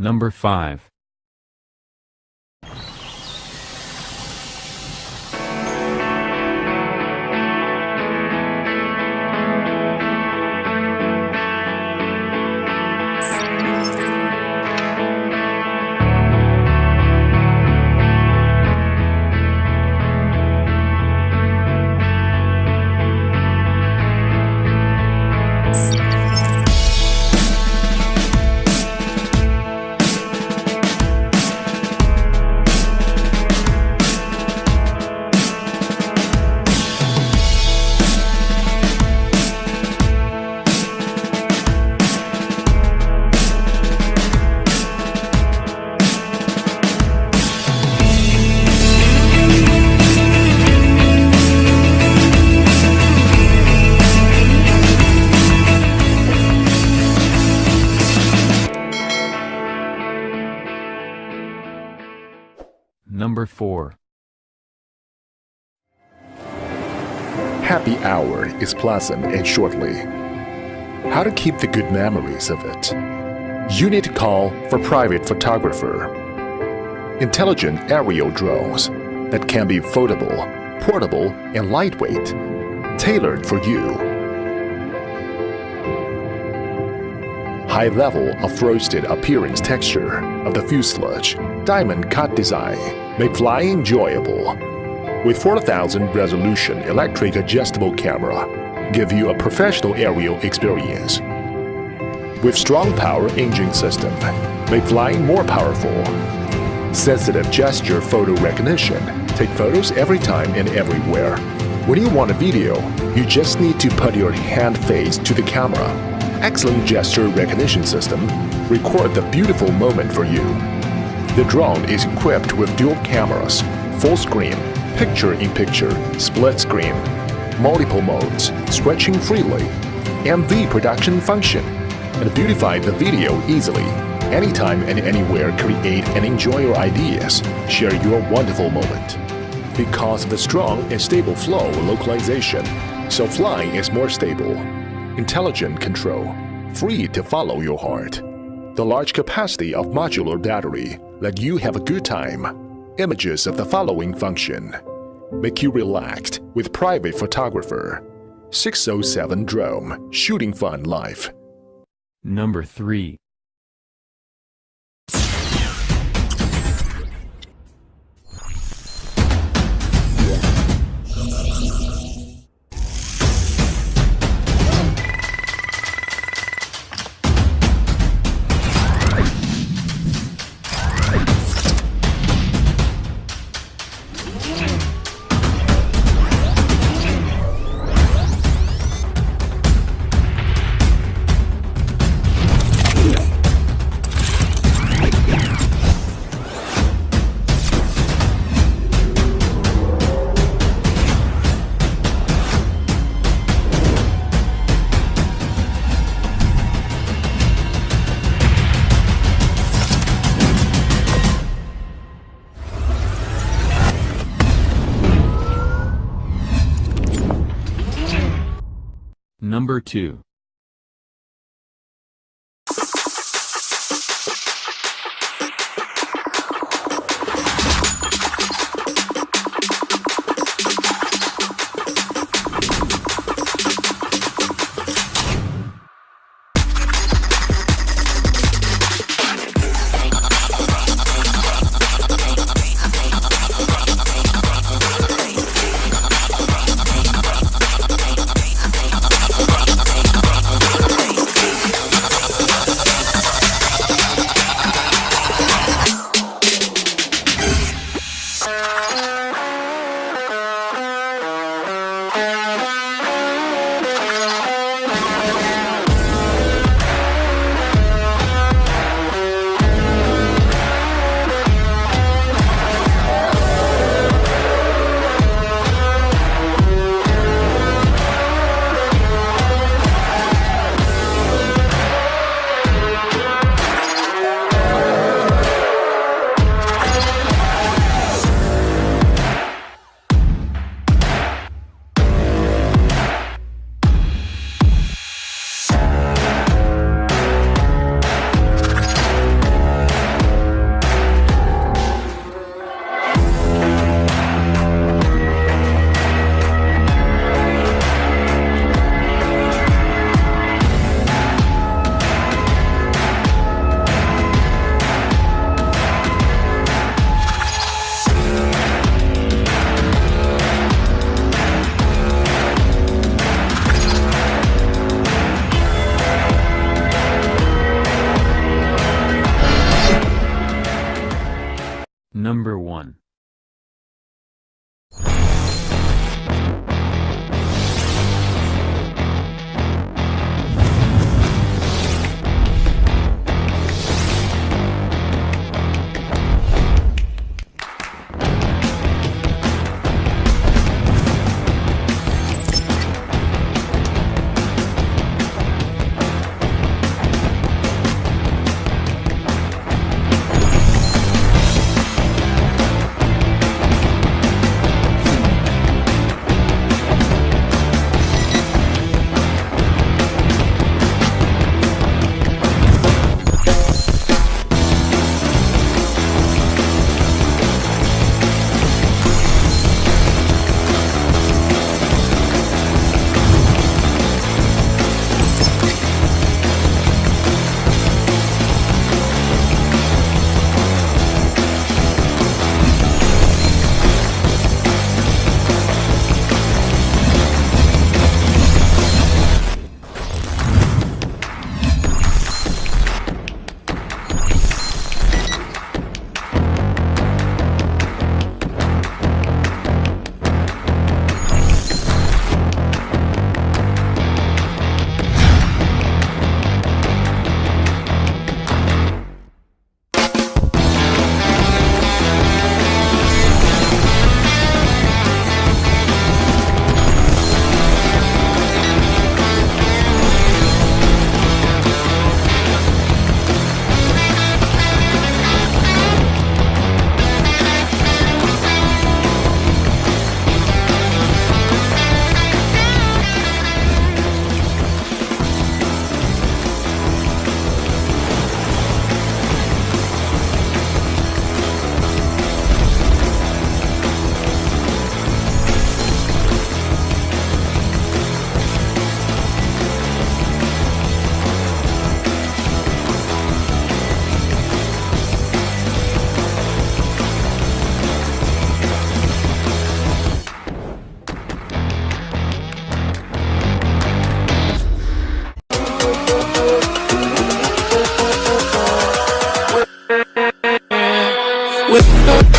Number 5. Number 4. Happy hour is pleasant and shortly. How to keep the good memories of it? You need to call for private photographer. Intelligent aerial drones that can be foldable, portable, and lightweight, tailored for you. High level of frosted appearance texture of the fuselage, diamond cut design make flying enjoyable. With 4000 resolution electric adjustable camera, give you a professional aerial experience. With strong power engine system, make flying more powerful. Sensitive gesture photo recognition, take photos every time and everywhere. When you want a video, you just need to put your hand face to the camera. Excellent gesture recognition system, record the beautiful moment for you. The drone is equipped with dual cameras, full screen, picture-in-picture, split screen, multiple modes, switching freely, and the production function, and beautify the video easily. Anytime and anywhere, create and enjoy your ideas, share your wonderful moment. Because of the strong and stable flow localization, so flying is more stable. Intelligent control, free to follow your heart. The large capacity of modular battery let you have a good time. Images of the following function. Make you relaxed with private photographer. 607 drone, shooting fun live. Number 3. Number 2. with